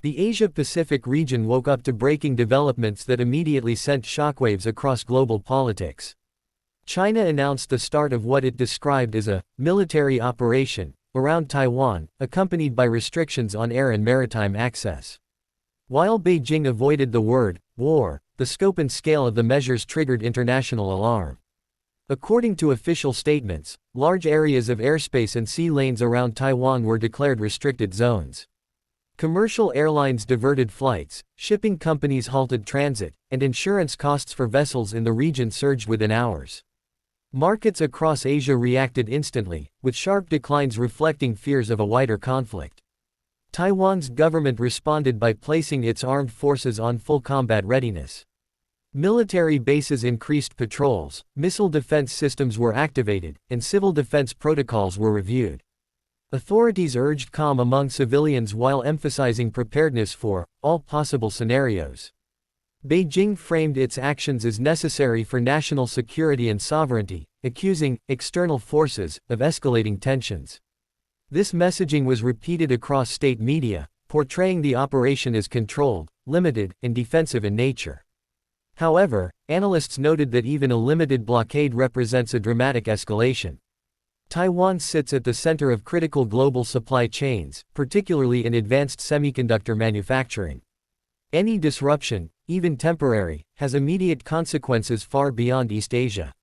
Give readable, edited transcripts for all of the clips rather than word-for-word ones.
The Asia-Pacific region woke up to breaking developments that immediately sent shockwaves across global politics. China announced the start of what it described as a military operation around Taiwan, accompanied by restrictions on air and maritime access. While Beijing avoided the word war, the scope and scale of the measures triggered international alarm. According to official statements, large areas of airspace and sea lanes around Taiwan were declared restricted zones. Commercial airlines diverted flights, shipping companies halted transit, and insurance costs for vessels in the region surged within hours. Markets across Asia reacted instantly, with sharp declines reflecting fears of a wider conflict. Taiwan's government responded by placing its armed forces on full combat readiness. Military bases increased patrols, missile defense systems were activated, and civil defense protocols were reviewed. Authorities urged calm among civilians while emphasizing preparedness for all possible scenarios. Beijing framed its actions as necessary for national security and sovereignty, accusing external forces of escalating tensions. This messaging was repeated across state media, portraying the operation as controlled, limited, and defensive in nature. However, analysts noted that even a limited blockade represents a dramatic escalation. Taiwan sits at the center of critical global supply chains, particularly in advanced semiconductor manufacturing. Any disruption, even temporary, has immediate consequences far beyond East Asia.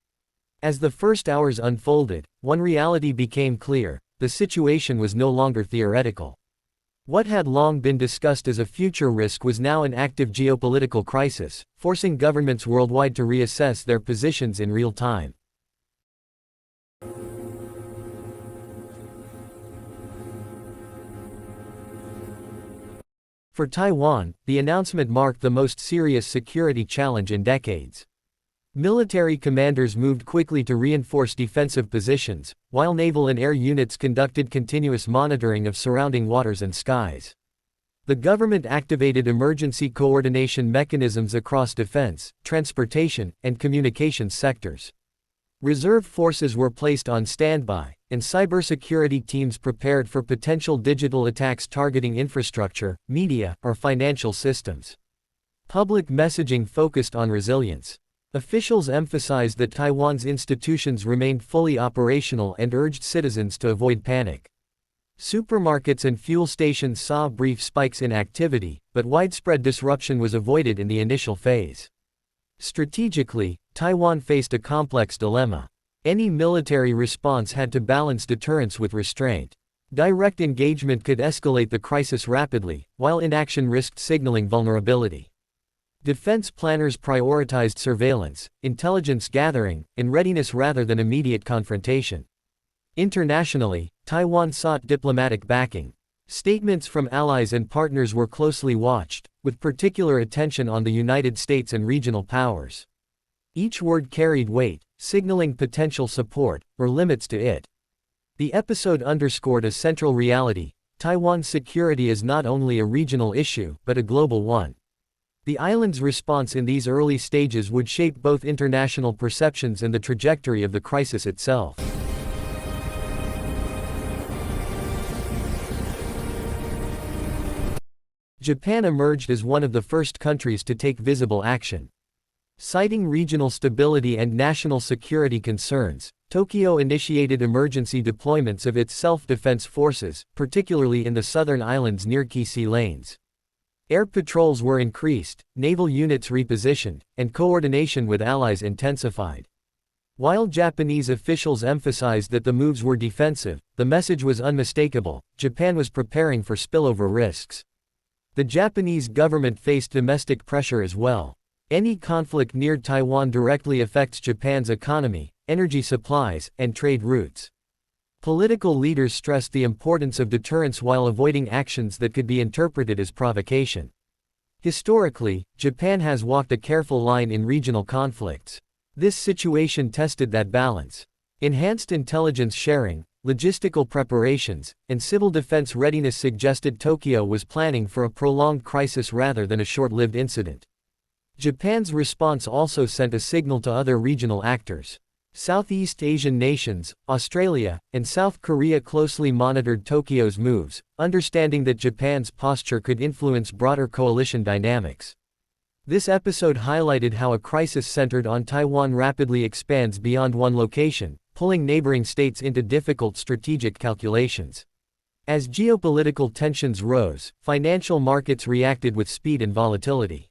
As the first hours unfolded, one reality became clear: the situation was no longer theoretical. What had long been discussed as a future risk was now an active geopolitical crisis, forcing governments worldwide to reassess their positions in real time. For Taiwan, the announcement marked the most serious security challenge in decades. Military commanders moved quickly to reinforce defensive positions, while naval and air units conducted continuous monitoring of surrounding waters and skies. The government activated emergency coordination mechanisms across defense, transportation, and communications sectors. Reserve forces were placed on standby, and cybersecurity teams prepared for potential digital attacks targeting infrastructure, media, or financial systems. Public messaging focused on resilience. Officials emphasized that Taiwan's institutions remained fully operational and urged citizens to avoid panic. Supermarkets and fuel stations saw brief spikes in activity, but widespread disruption was avoided in the initial phase. Strategically, Taiwan faced a complex dilemma. Any military response had to balance deterrence with restraint. Direct engagement could escalate the crisis rapidly, while inaction risked signaling vulnerability. Defense planners prioritized surveillance, intelligence gathering, and readiness rather than immediate confrontation. Internationally, Taiwan sought diplomatic backing. Statements from allies and partners were closely watched, with particular attention on the United States and regional powers. Each word carried weight, signaling potential support, or limits to it. The episode underscored a central reality: Taiwan's security is not only a regional issue, but a global one. The island's response in these early stages would shape both international perceptions and the trajectory of the crisis itself. Japan emerged as one of the first countries to take visible action. Citing regional stability and national security concerns, Tokyo initiated emergency deployments of its self-defense forces, particularly in the southern islands near key sea lanes. Air patrols were increased, naval units repositioned, and coordination with allies intensified. While Japanese officials emphasized that the moves were defensive, the message was unmistakable: Japan was preparing for spillover risks. The Japanese government faced domestic pressure as well. Any conflict near Taiwan directly affects Japan's economy, energy supplies, and trade routes. Political leaders stressed the importance of deterrence while avoiding actions that could be interpreted as provocation. Historically, Japan has walked a careful line in regional conflicts. This situation tested that balance. Enhanced intelligence sharing, logistical preparations, and civil defense readiness suggested Tokyo was planning for a prolonged crisis rather than a short-lived incident. Japan's response also sent a signal to other regional actors. Southeast Asian nations, Australia, and South Korea closely monitored Tokyo's moves, understanding that Japan's posture could influence broader coalition dynamics. This episode highlighted how a crisis centered on Taiwan rapidly expands beyond one location, pulling neighboring states into difficult strategic calculations. As geopolitical tensions rose, financial markets reacted with speed and volatility.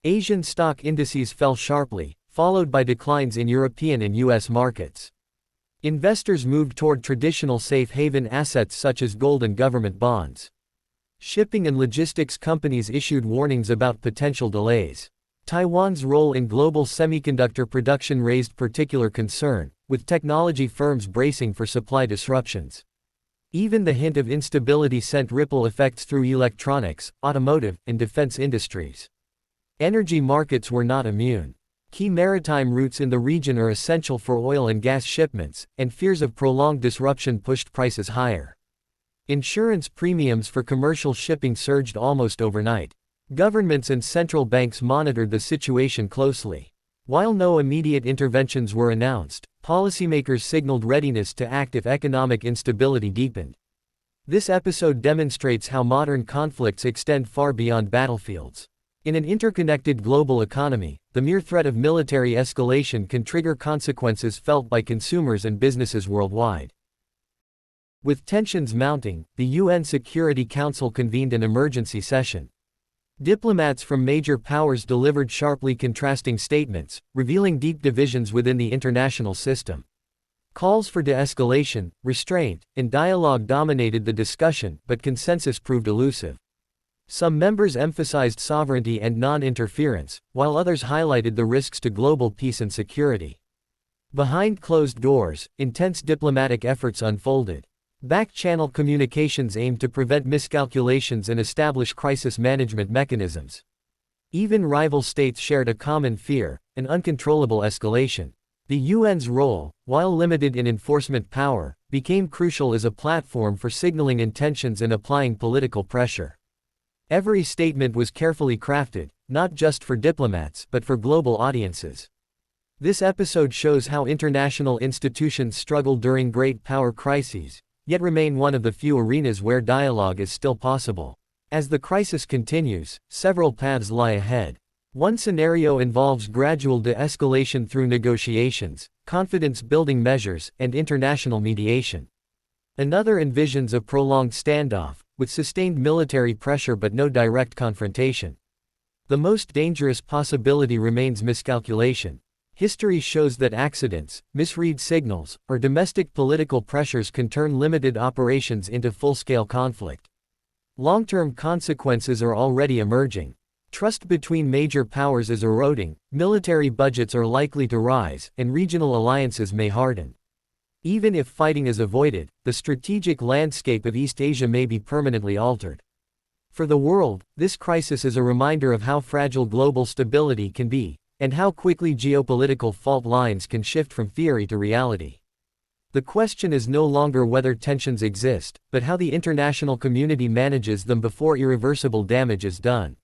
Asian stock indices fell sharply, followed by declines in European and U.S. markets. Investors moved toward traditional safe haven assets such as gold and government bonds. Shipping and logistics companies issued warnings about potential delays. Taiwan's role in global semiconductor production raised particular concern, with technology firms bracing for supply disruptions. Even the hint of instability sent ripple effects through electronics, automotive, and defense industries. Energy markets were not immune. Key maritime routes in the region are essential for oil and gas shipments, and fears of prolonged disruption pushed prices higher. Insurance premiums for commercial shipping surged almost overnight. Governments and central banks monitored the situation closely. While no immediate interventions were announced, policymakers signaled readiness to act if economic instability deepened. This episode demonstrates how modern conflicts extend far beyond battlefields. In an interconnected global economy, the mere threat of military escalation can trigger consequences felt by consumers and businesses worldwide. With tensions mounting, the UN Security Council convened an emergency session. Diplomats from major powers delivered sharply contrasting statements, revealing deep divisions within the international system. Calls for de-escalation, restraint, and dialogue dominated the discussion, but consensus proved elusive. Some members emphasized sovereignty and non-interference, while others highlighted the risks to global peace and security. Behind closed doors, intense diplomatic efforts unfolded. Back-channel communications aimed to prevent miscalculations and establish crisis management mechanisms. Even rival states shared a common fear: an uncontrollable escalation. The UN's role, while limited in enforcement power, became crucial as a platform for signaling intentions and applying political pressure. Every statement was carefully crafted, not just for diplomats but for global audiences. This episode shows how international institutions struggle during great power crises, yet remain one of the few arenas where dialogue is still possible. As the crisis continues, several paths lie ahead. One scenario involves gradual de-escalation through negotiations, confidence-building measures, and international mediation. Another envisions a prolonged standoff, with sustained military pressure but no direct confrontation. The most dangerous possibility remains miscalculation. History shows that accidents, misread signals, or domestic political pressures can turn limited operations into full-scale conflict. Long-term consequences are already emerging. Trust between major powers is eroding, military budgets are likely to rise, and regional alliances may harden. Even if fighting is avoided, the strategic landscape of East Asia may be permanently altered. For the world, this crisis is a reminder of how fragile global stability can be, and how quickly geopolitical fault lines can shift from theory to reality. The question is no longer whether tensions exist, but how the international community manages them before irreversible damage is done.